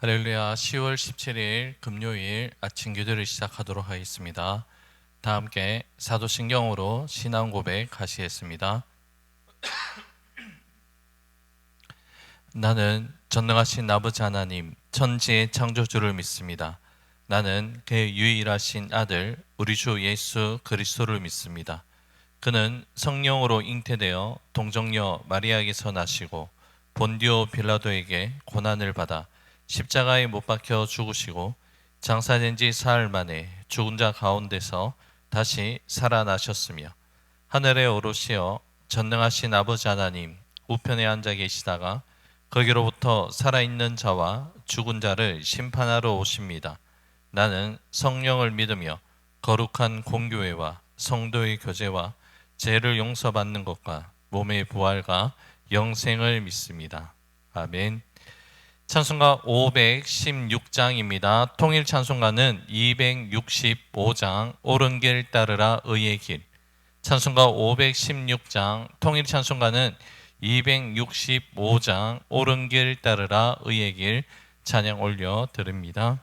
할렐루야. 10월 17일 금요일 아침 기도를 시작하도록 하겠습니다. 다 함께 사도신경으로 신앙 고백 하시겠습니다. 나는 전능하신 아버지 하나님, 천지의 창조주를 믿습니다. 나는 그의 유일하신 아들 우리 주 예수 그리스도를 믿습니다. 그는 성령으로 잉태되어 동정녀 마리아에게서 나시고 본디오 빌라도에게 고난을 받아 십자가에 못 박혀 죽으시고 장사된 지 사흘 만에 죽은 자 가운데서 다시 살아나셨으며 하늘에 오르시어 전능하신 아버지 하나님 우편에 앉아 계시다가 거기로부터 살아있는 자와 죽은 자를 심판하러 오십니다. 나는 성령을 믿으며 거룩한 공교회와 성도의 교제와 죄를 용서받는 것과 몸의 부활과 영생을 믿습니다. 아멘. 찬송가 516장입니다. 통일 찬송가는 265장 옳은 길 따르라 의의 길. 찬송가 516장 통일 찬송가는 265장 옳은 길 따르라 의의 길 찬양 올려 드립니다.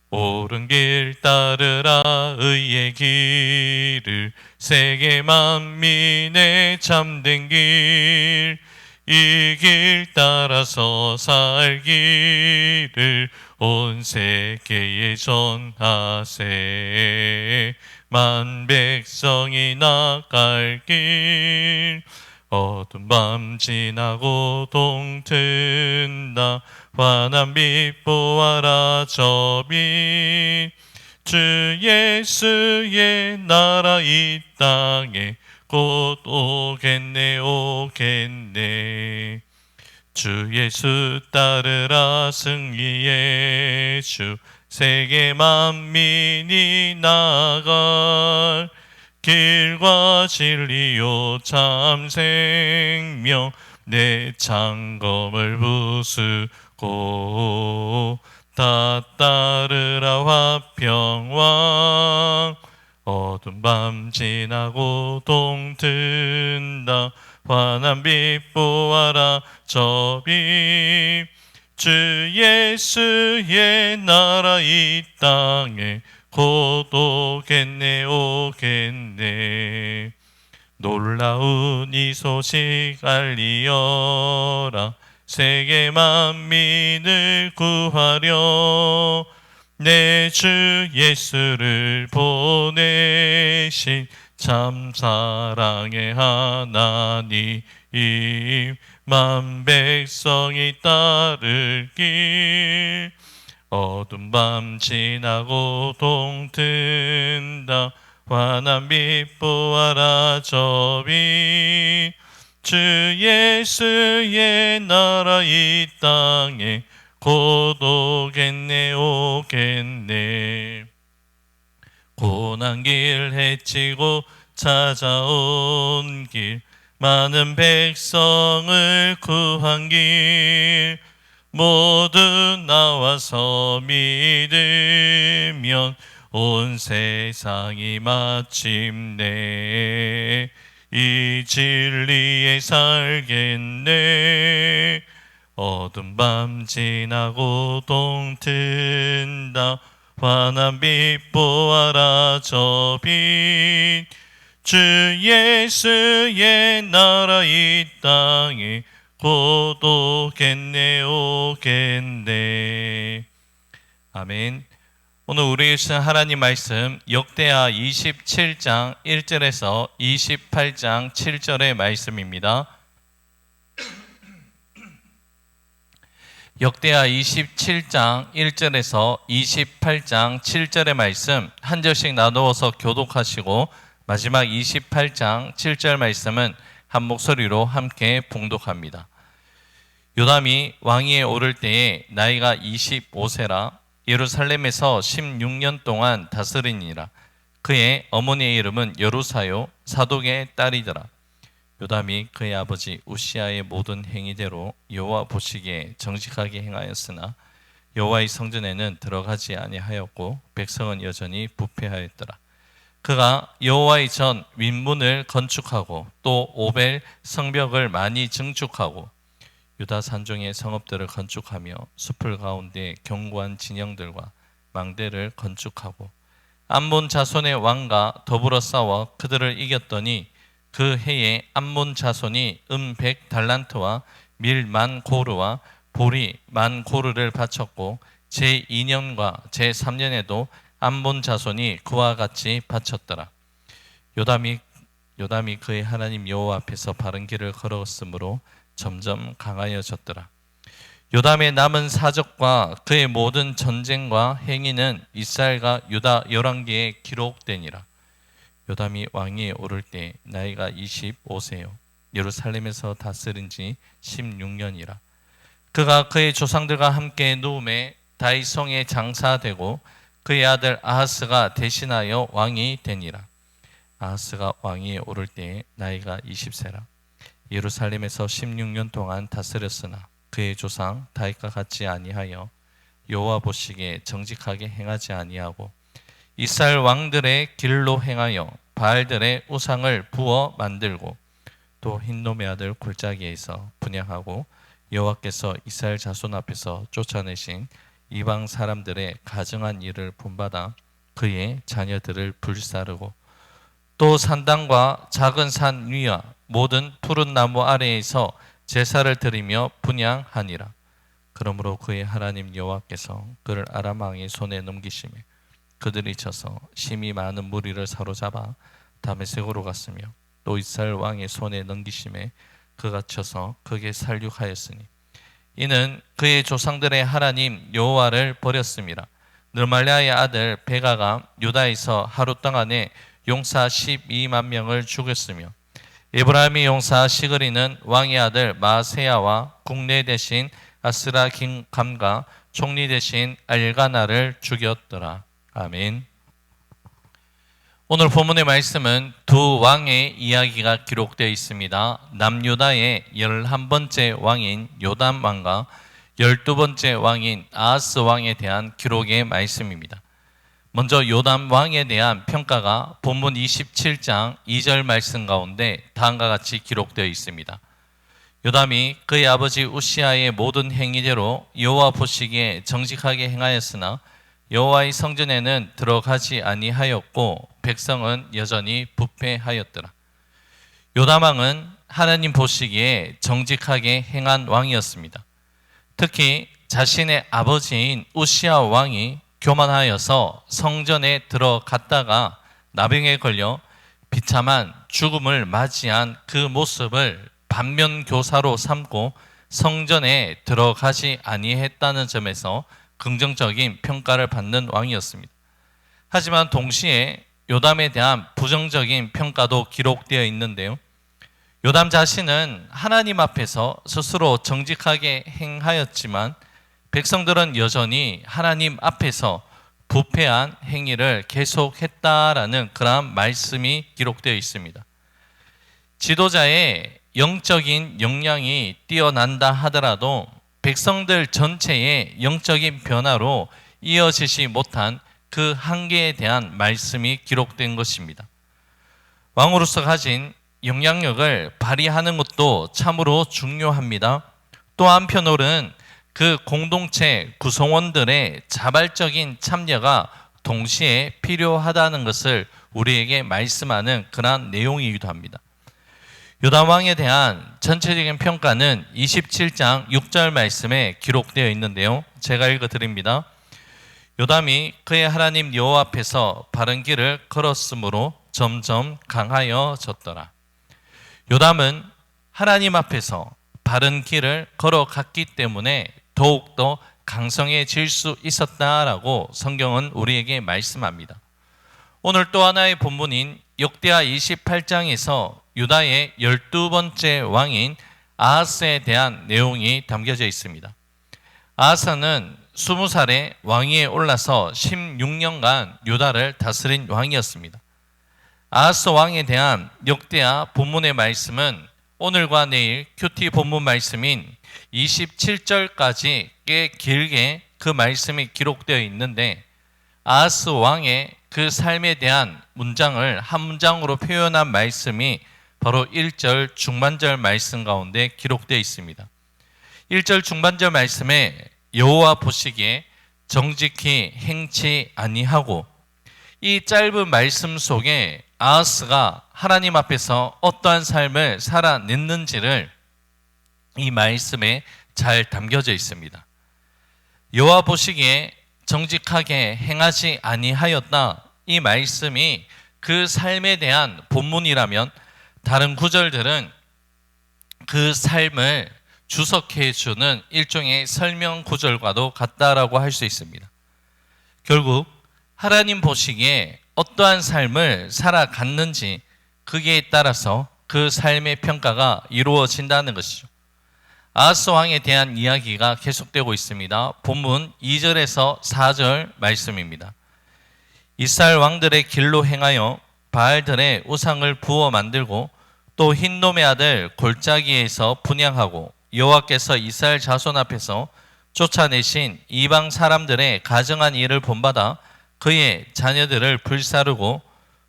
옳은 길 따르라 의의 길을 세계 만민의 참된 길 이 길 따라서 살기를 온 세계에 전하세 만 백성이 나갈 길 어두운 밤 지나고 동튼다 환한 빛 보아라 저 빛 주 예수의 나라 이 땅에 곧 오겠네 오겠네 주 예수 따르라 승리의 주 세계 만민이 나갈 길과 진리요 참 생명 내 창검을 부수고 다 따르라 화평왕 어두운 밤 지나고 동튼다 환한 빛 보아라 저 빛 주 예수의 나라 이 땅에 곧 오겠네 오겠네 놀라운 이 소식 알리어라 세계 만민을 구하려 내 주 예수를 보내신 참 사랑의 하나님 만 백성이 따를 길 어두운 밤 지나고 동튼다 환한 빛 보아라 저 빛 주 예수의 나라 이 땅에 곧 오겠네 오겠네 고난길 헤치고 찾아온 길 많은 백성을 구한 길 모두 나와서 믿으면 온 세상이 마침내 이 진리에 살겠네 어두운 밤 지나고 동튼다 환한 빛 보아라 저 빛 주 예수의 나라 이 땅에 곧 오겠네 오겠네 아멘. 오늘 우리에게 주신 하나님 말씀 역대하 27장 1절에서 28장 7절의 말씀입니다. 역대하 27장 1절에서 28장 7절의 말씀 한 절씩 나누어서 교독하시고 마지막 28장 7절 말씀은 한 목소리로 함께 봉독합니다. 요담이 왕위에 오를 때에 나이가 25세라 예루살렘에서 16년 동안 다스리니라. 그의 어머니의 이름은 여루사요 사독의 딸이더라. 요담이 그의 아버지 우시아의 모든 행위대로 여호와 보시기에 정직하게 행하였으나 여호와의 성전에는 들어가지 아니하였고 백성은 여전히 부패하였더라. 그가 여호와의 전 윗문을 건축하고 또 오벨 성벽을 많이 증축하고 유다 산중의 성읍들을 건축하며 숲을 가운데 견고한 진영들과 망대를 건축하고 암몬 자손의 왕과 더불어 싸워 그들을 이겼더니 그 해에 암몬 자손이 100달란트와 밀 10,000고르와 보리 10,000고르를 바쳤고 제2년과 제3년에도 암몬 자손이 그와 같이 바쳤더라. 요담이 그의 하나님 여호와 앞에서 바른 길을 걸었으므로 점점 강하여졌더라. 요담의 남은 사적과 그의 모든 전쟁과 행위는 이스라엘과 유다 열왕기에 기록되니라. 요담이 왕위에 오를 때 나이가 25세요. 예루살렘에서 다스린 지 16년이라. 그가 그의 조상들과 함께 누움에 다윗성에 장사되고 그의 아들 아하스가 대신하여 왕이 되니라. 아하스가 왕위에 오를 때 나이가 20세라. 예루살렘에서 16년 동안 다스렸으나 그의 조상 다윗과 같지 아니하여 여호와 보시기에 정직하게 행하지 아니하고 이스라엘 왕들의 길로 행하여 바알들의 우상을 부어 만들고 또 흰놈의 아들 골짜기에서 분향하고 여호와께서 이스라엘 자손 앞에서 쫓아내신 이방 사람들의 가증한 일을 본받아 그의 자녀들을 불사르고 또 산당과 작은 산 위와 모든 푸른 나무 아래에서 제사를 드리며 분향하니라. 그러므로 그의 하나님 여호와께서 그를 아람 왕의 손에 넘기시며 그들이 쳐서 심히 많은 무리를 사로잡아 다메섹으로 갔으며 또 이스라엘 왕의 손에 넘기심에 그가 쳐서 극에 살육하였으니 이는 그의 조상들의 하나님 여호와를 버렸음이라. 느말랴의 아들 베가가 유다에서 하루 동안에 용사 12만 명을 죽였으며 에브라임의 용사 시그리는 왕의 아들 마세야와 국내 대신 아스라김감과 총리 대신 알가나를 죽였더라. 아멘. 오늘 본문의 말씀은 두 왕의 이야기가 기록되어 있습니다. 남유다의 11번째 왕인 요담 왕과 12번째 왕인 아하스 왕에 대한 기록의 말씀입니다. 먼저 요담 왕에 대한 평가가 본문 27장 2절 말씀 가운데 다음과 같이 기록되어 있습니다. 요담이 그의 아버지 우시아의 모든 행위대로 여호와 보시기에 정직하게 행하였으나 여호와의 성전에는 들어가지 아니하였고 백성은 여전히 부패하였더라. 요담 왕은 하나님 보시기에 정직하게 행한 왕이었습니다. 특히 자신의 아버지인 우시아 왕이 교만하여서 성전에 들어갔다가 나병에 걸려 비참한 죽음을 맞이한 그 모습을 반면교사로 삼고 성전에 들어가지 아니했다는 점에서 긍정적인 평가를 받는 왕이었습니다. 하지만 동시에 요담에 대한 부정적인 평가도 기록되어 있는데요. 요담 자신은 하나님 앞에서 스스로 정직하게 행하였지만 백성들은 여전히 하나님 앞에서 부패한 행위를 계속했다라는 그러한 말씀이 기록되어 있습니다. 지도자의 영적인 역량이 뛰어난다 하더라도 백성들 전체의 영적인 변화로 이어지지 못한 그 한계에 대한 말씀이 기록된 것입니다. 왕으로서 가진 영향력을 발휘하는 것도 참으로 중요합니다. 또 한편으로는 그 공동체 구성원들의 자발적인 참여가 동시에 필요하다는 것을 우리에게 말씀하는 그러한 내용이기도 합니다. 요담 왕에 대한 전체적인 평가는 27장 6절 말씀에 기록되어 있는데요. 제가 읽어드립니다. 요담이 그의 하나님 여호와 앞에서 바른 길을 걸었으므로 점점 강하여졌더라. 요담은 하나님 앞에서 바른 길을 걸어갔기 때문에 더욱더 강성해질 수 있었다라고 성경은 우리에게 말씀합니다. 오늘 또 하나의 본문인 역대하 28장에서 유다의 12번째 왕인 아하스에 대한 내용이 담겨져 있습니다. 아하스는 20살에 왕위에 올라서 16년간 유다를 다스린 왕이었습니다. 아하스 왕에 대한 역대하 본문의 말씀은 오늘과 내일 큐티 본문 말씀인 27절까지 꽤 길게 그 말씀이 기록되어 있는데 아하스 왕의 그 삶에 대한 문장을 한 문장으로 표현한 말씀이 바로 1절 중반절 말씀 가운데 기록되어 있습니다. 1절 중반절 말씀에 여호와 보시기에 정직히 행치 아니하고, 이 짧은 말씀 속에 아하스가 하나님 앞에서 어떠한 삶을 살아냈는지를 이 말씀에 잘 담겨져 있습니다. 여호와 보시기에 정직하게 행하지 아니하였다, 이 말씀이 그 삶에 대한 본문이라면 다른 구절들은 그 삶을 주석해 주는 일종의 설명 구절과도 같다라고 할 수 있습니다. 결국 하나님 보시기에 어떠한 삶을 살아갔는지, 그에 따라서 그 삶의 평가가 이루어진다는 것이죠. 아하스 왕에 대한 이야기가 계속되고 있습니다. 본문 2절에서 4절 말씀입니다. 이스라엘 왕들의 길로 행하여 바알들의 우상을 부어 만들고 또 흰놈의 아들 골짜기에서 분향하고 여호와께서 이스라엘 자손 앞에서 쫓아내신 이방 사람들의 가증한 일을 본받아 그의 자녀들을 불사르고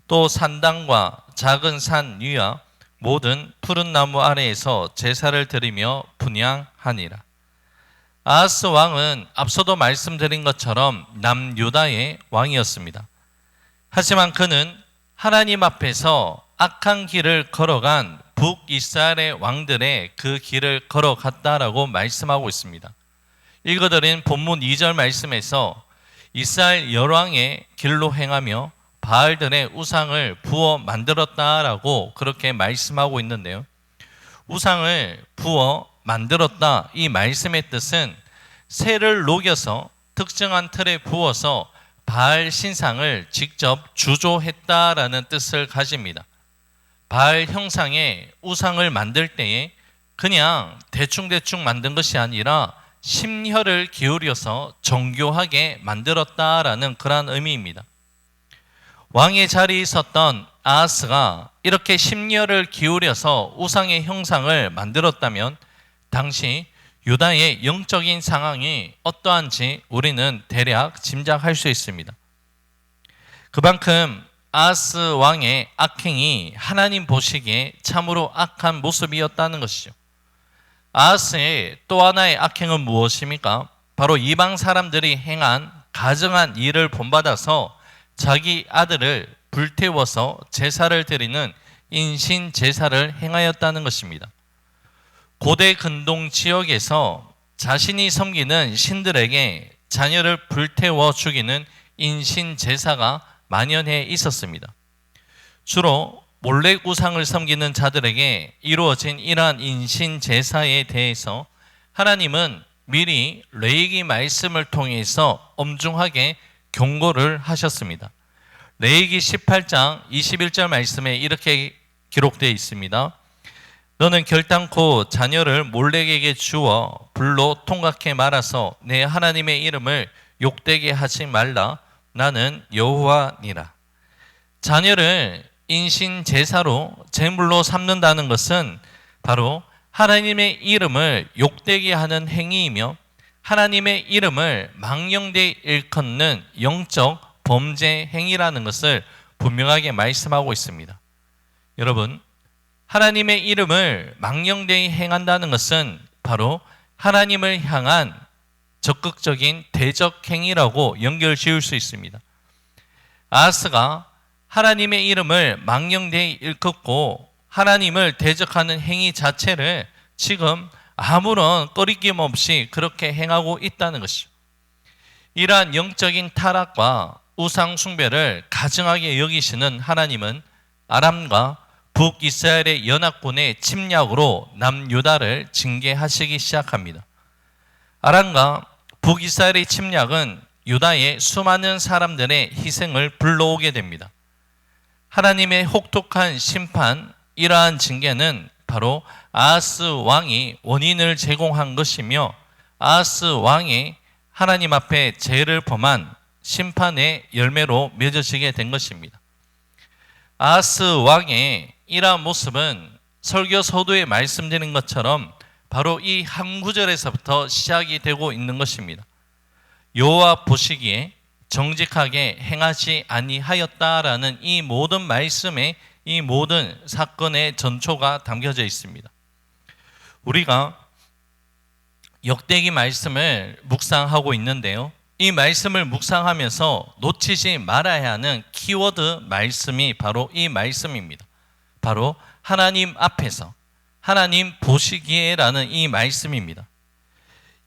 또 산당과 작은 산 위와 모든 푸른 나무 아래에서 제사를 드리며 분향하니라. 아하스 왕은 앞서도 말씀드린 것처럼 남유다의 왕이었습니다. 하지만 그는 하나님 앞에서 악한 길을 걸어간 북이스라엘의 왕들의 그 길을 걸어갔다라고 말씀하고 있습니다. 읽어드린 본문 2절 말씀에서 이스라엘 열왕의 길로 행하며 바알들의 우상을 부어 만들었다라고 그렇게 말씀하고 있는데요. 우상을 부어 만들었다, 이 말씀의 뜻은 쇠를 녹여서 특정한 틀에 부어서 바알 신상을 직접 주조했다라는 뜻을 가집니다. 바알 형상의 우상을 만들 때에 그냥 대충대충 만든 것이 아니라 심혈을 기울여서 정교하게 만들었다라는 그런 의미입니다. 왕의 자리에 있었던 아하스가 이렇게 심혈을 기울여서 우상의 형상을 만들었다면 당시 유다의 영적인 상황이 어떠한지 우리는 대략 짐작할 수 있습니다. 그만큼 아하스 왕의 악행이 하나님 보시기에 참으로 악한 모습이었다는 것이죠. 아하스의 또 하나의 악행은 무엇입니까? 바로 이방 사람들이 행한 가증한 일을 본받아서 자기 아들을 불태워서 제사를 드리는 인신 제사를 행하였다는 것입니다. 고대 근동 지역에서 자신이 섬기는 신들에게 자녀를 불태워 죽이는 인신 제사가 만연해 있었습니다. 주로 몰렉 우상을 섬기는 자들에게 이루어진 이러한 인신 제사에 대해서 하나님은 미리 레위기 말씀을 통해서 엄중하게 경고를 하셨습니다. 레위기 18장 21절 말씀에 이렇게 기록되어 있습니다. 너는 결단코 자녀를 몰렉에게 주어 불로 통각해 말아서 내 하나님의 이름을 욕되게 하지 말라. 나는 여호와니라. 자녀를 인신 제사로 제물로 삼는다는 것은 바로 하나님의 이름을 욕되게 하는 행위이며 하나님의 이름을 망령되이 일컫는 영적 범죄 행위라는 것을 분명하게 말씀하고 있습니다. 여러분, 하나님의 이름을 망령되이 행한다는 것은 바로 하나님을 향한 적극적인 대적 행위라고 연결 지을 수 있습니다. 아하스가 하나님의 이름을 망령되이 일컫고 하나님을 대적하는 행위 자체를 지금 아무런 꺼리낌 없이 그렇게 행하고 있다는 것이죠. 이러한 영적인 타락과 우상 숭배를 가증하게 여기시는 하나님은 아람과 북이스라엘의 연합군의 침략으로 남유다를 징계하시기 시작합니다. 아람과 북이스라엘의 침략은 유다의 수많은 사람들의 희생을 불러오게 됩니다. 하나님의 혹독한 심판, 이러한 징계는 바로 아하스 왕이 원인을 제공한 것이며 아하스 왕이 하나님 앞에 죄를 범한 심판의 열매로 맺어지게 된 것입니다. 아하스 왕의 이러한 모습은 설교 서두에 말씀드린 것처럼 바로 이 한 구절에서부터 시작이 되고 있는 것입니다. 여호와 보시기에 정직하게 행하지 아니하였다라는 이 모든 말씀에 이 모든 사건의 전초가 담겨져 있습니다. 우리가 역대기 말씀을 묵상하고 있는데요. 이 말씀을 묵상하면서 놓치지 말아야 하는 키워드 말씀이 바로 이 말씀입니다. 바로 하나님 앞에서, 하나님 보시기에라는 이 말씀입니다.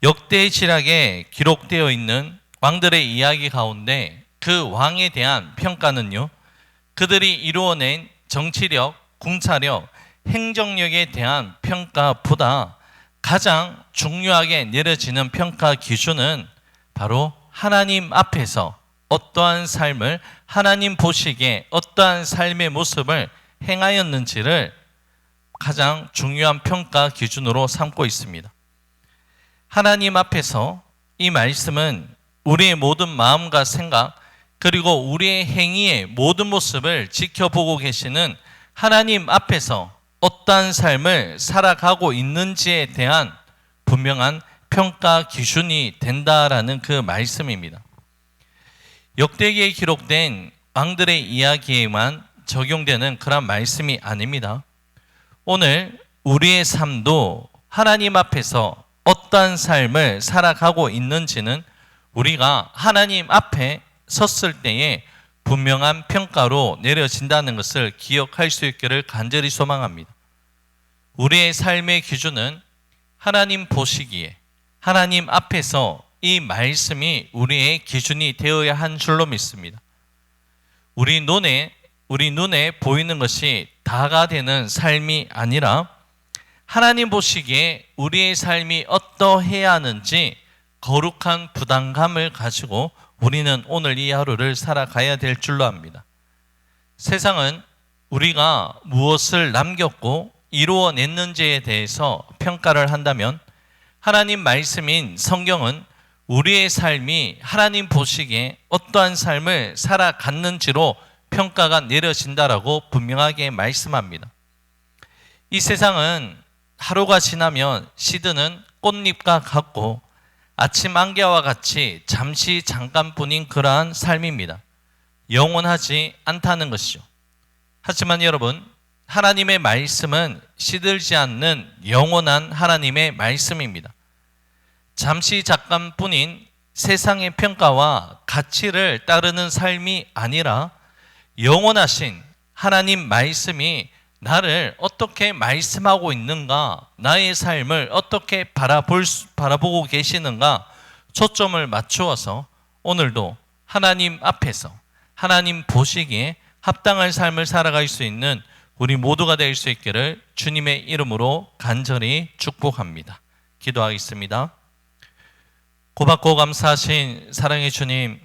역대 지략에 기록되어 있는 왕들의 이야기 가운데 그 왕에 대한 평가는요, 그들이 이루어낸 정치력, 군사력, 행정력에 대한 평가보다 가장 중요하게 내려지는 평가 기준은 바로 하나님 앞에서 어떠한 삶을, 하나님 보시기에 어떠한 삶의 모습을 행하였는지를 가장 중요한 평가 기준으로 삼고 있습니다. 하나님 앞에서 이 말씀은 우리의 모든 마음과 생각, 그리고 우리의 행위의 모든 모습을 지켜보고 계시는 하나님 앞에서 어떠한 삶을 살아가고 있는지에 대한 분명한 평가 기준이 된다라는 그 말씀입니다. 역대기에 기록된 왕들의 이야기에만 적용되는 그런 말씀이 아닙니다. 오늘 우리의 삶도 하나님 앞에서 어떠한 삶을 살아가고 있는지는 우리가 하나님 앞에 섰을 때에 분명한 평가로 내려진다는 것을 기억할 수 있기를 간절히 소망합니다. 우리의 삶의 기준은 하나님 보시기에, 하나님 앞에서 이 말씀이 우리의 기준이 되어야 한 줄로 믿습니다. 우리 눈에 보이는 것이 다가 되는 삶이 아니라 하나님 보시기에 우리의 삶이 어떠해야 하는지 거룩한 부담감을 가지고 우리는 오늘 이 하루를 살아가야 될 줄로 압니다. 세상은 우리가 무엇을 남겼고 이루어냈는지에 대해서 평가를 한다면 하나님 말씀인 성경은 우리의 삶이 하나님 보시기에 어떠한 삶을 살아갔는지로 평가가 내려진다라고 분명하게 말씀합니다. 이 세상은 하루가 지나면 시드는 꽃잎과 같고 아침 안개와 같이 잠시 잠깐뿐인 그러한 삶입니다. 영원하지 않다는 것이죠. 하지만 여러분, 하나님의 말씀은 시들지 않는 영원한 하나님의 말씀입니다. 잠시 잠깐뿐인 세상의 평가와 가치를 따르는 삶이 아니라 영원하신 하나님 말씀이 나를 어떻게 말씀하고 있는가, 나의 삶을 어떻게 바라보고 계시는가 초점을 맞추어서 오늘도 하나님 앞에서 하나님 보시기에 합당한 삶을 살아갈 수 있는 우리 모두가 될 수 있기를 주님의 이름으로 간절히 축복합니다. 기도하겠습니다. 고맙고 감사하신 사랑의 주님,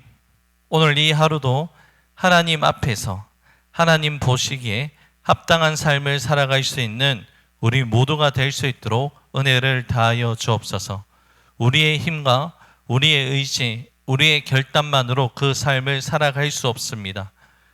오늘 이 하루도 하나님 앞에서 하나님 보시기에 합당한 삶을 살아갈 수 있는 우리 모두가 될 수 있도록 은혜를 다하여 주옵소서. 우리의 힘과 우리의 의지, 우리의 결단만으로 그 삶을 살아갈 수 없습니다.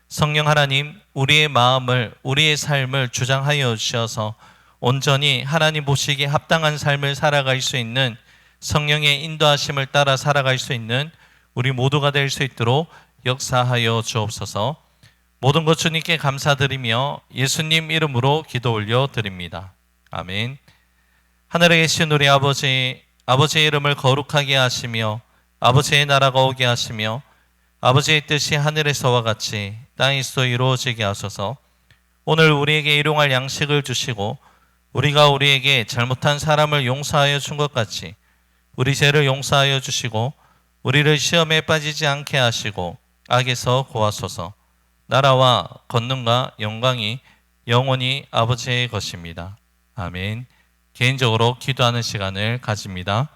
성령 하나님, 우리의 마음을, 우리의 삶을 주장하여 주셔서 온전히 하나님 보시기에 합당한 삶을 살아갈 수 있는 성령의 인도하심을 따라 살아갈 수 있는 우리 모두가 될 수 있도록 역사하여 주옵소서. 모든 것 주님께 감사드리며 예수님 이름으로 기도 올려드립니다. 아멘. 하늘에 계신 우리 아버지, 아버지의 이름을 거룩하게 하시며 아버지의 나라가 오게 하시며 아버지의 뜻이 하늘에서와 같이 땅에서 이루어지게 하소서. 오늘 우리에게 일용할 양식을 주시고 우리가 우리에게 잘못한 사람을 용서하여 준 것 같이 우리 죄를 용서하여 주시고 우리를 시험에 빠지지 않게 하시고 악에서 구하소서. 나라와 권능과 영광이 영원히 아버지의 것입니다. 아멘. 개인적으로 기도하는 시간을 가집니다.